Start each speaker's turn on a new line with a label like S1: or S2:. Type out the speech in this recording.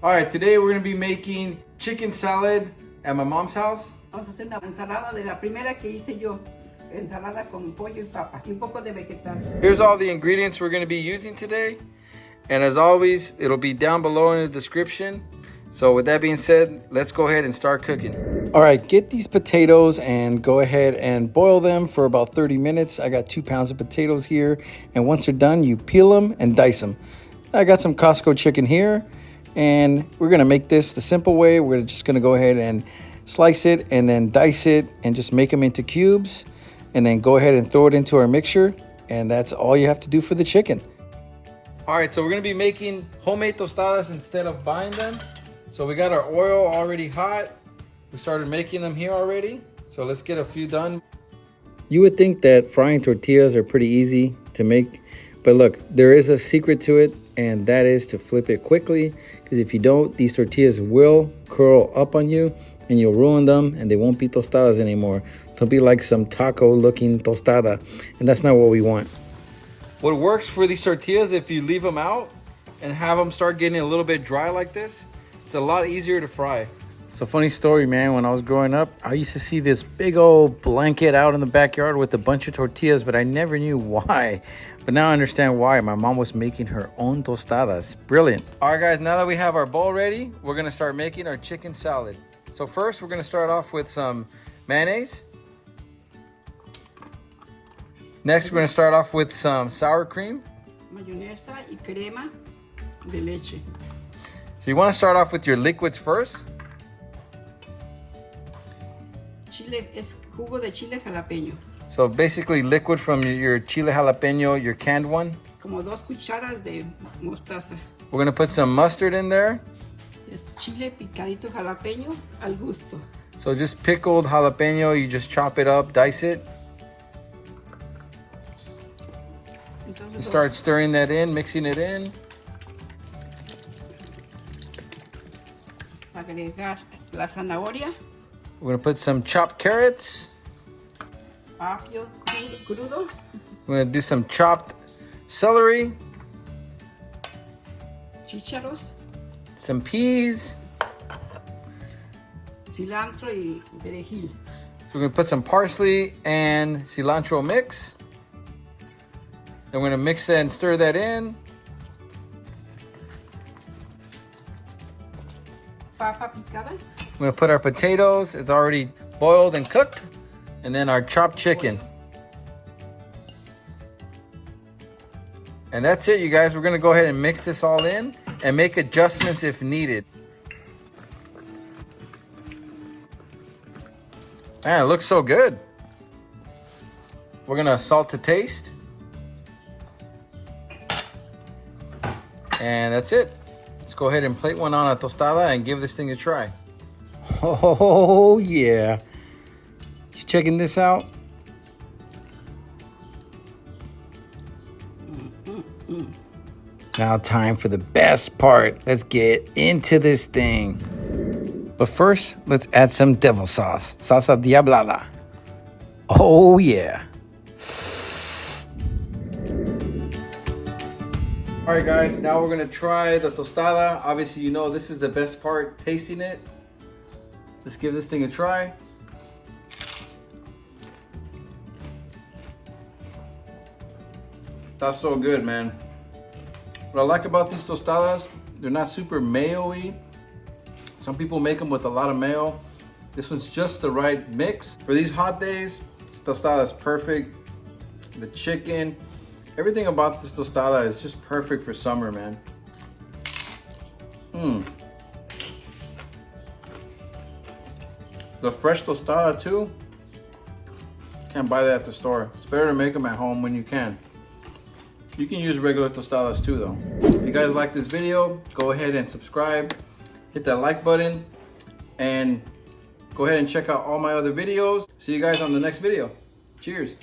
S1: All right, today we're gonna be making chicken salad at my mom's house.
S2: Vamos a hacer una ensalada de la primera que hice yo. Ensalada con pollo y papa y un poco de vegetal.
S1: Here's all the ingredients we're gonna be using today. And as always, it'll be down below in the description. So with that being said, let's go ahead and start cooking. All right, get these potatoes and go ahead and boil them for about 30 minutes. I got 2 pounds of potatoes here. And once they're done, you peel them and dice them. I got some Costco chicken here. And we're gonna make this the simple way. We're just gonna go ahead and slice it and then dice it and just make them into cubes. And then go ahead and throw it into our mixture. And that's all you have to do for the chicken. All right, so we're gonna be making homemade tostadas instead of buying them. So we got our oil already hot. We started making them here already. So let's get a few done. You would think that frying tortillas are pretty easy to make, but look, there is a secret to it, and that is to flip it quickly, because if you don't, these tortillas will curl up on you and you'll ruin them and they won't be tostadas anymore. They'll be like some taco looking tostada, and that's not what we want. What works for these tortillas, if you leave them out and have them start getting a little bit dry like this, it's a lot easier to fry. It's a funny story, man. When I was growing up, I used to see this big old blanket out in the backyard with a bunch of tortillas, but I never knew why. But now I understand why. My mom was making her own tostadas. Brilliant. All right, guys, now that we have our bowl ready, we're gonna start making our chicken salad. So first, we're gonna start off with some mayonnaise. Next, we're gonna start off with some sour cream.
S2: Mayonesa y crema de leche.
S1: So you wanna start off with your liquids first.
S2: Chile es jugo de chile jalapeño.
S1: So basically liquid from your chile jalapeño, your canned one.
S2: Como 2 cucharas de mostaza.
S1: We're gonna put some mustard in there.
S2: Es chile picadito jalapeño al gusto.
S1: So just pickled jalapeno, you just chop it up, dice it.
S2: Entonces
S1: You start stirring that in, mixing it in.
S2: agregar la zanahoria,
S1: We're gonna put some chopped carrots.
S2: apio crudo,
S1: We're gonna do some chopped celery,
S2: chícharos,
S1: some peas.
S2: cilantro y perejil.
S1: So we're gonna put some parsley and cilantro mix. Then we're gonna mix that and stir that in.
S2: Papa picada,
S1: We're gonna put our potatoes, it's already boiled and cooked, and then our chopped chicken. And that's it, you guys. We're gonna go ahead and mix this all in and make adjustments if needed. Man, it looks so good. We're gonna salt to taste. And that's it. Let's go ahead and plate one on a tostada and give this thing a try. Oh yeah. You checking this out? Now time for the best part. Let's get into this thing. But first, let's add some devil sauce. Salsa diablada. Oh yeah. All right, guys, now we're gonna try the tostada. Obviously, you know this is the best part, tasting it. Let's give this thing a try. That's so good, man. What I like about these tostadas, they're not super mayo-y. Some people make them with a lot of mayo. This one's just the right mix. For these hot days, this tostada is perfect. The chicken, everything about this tostada is just perfect for summer, man. The fresh tostada too. Can't buy that at the store. It's better to make them at home when you can. You can use regular tostadas too though. If you guys like this video, go ahead and subscribe. Hit that like button. And go ahead and check out all my other videos. See you guys on the next video. Cheers.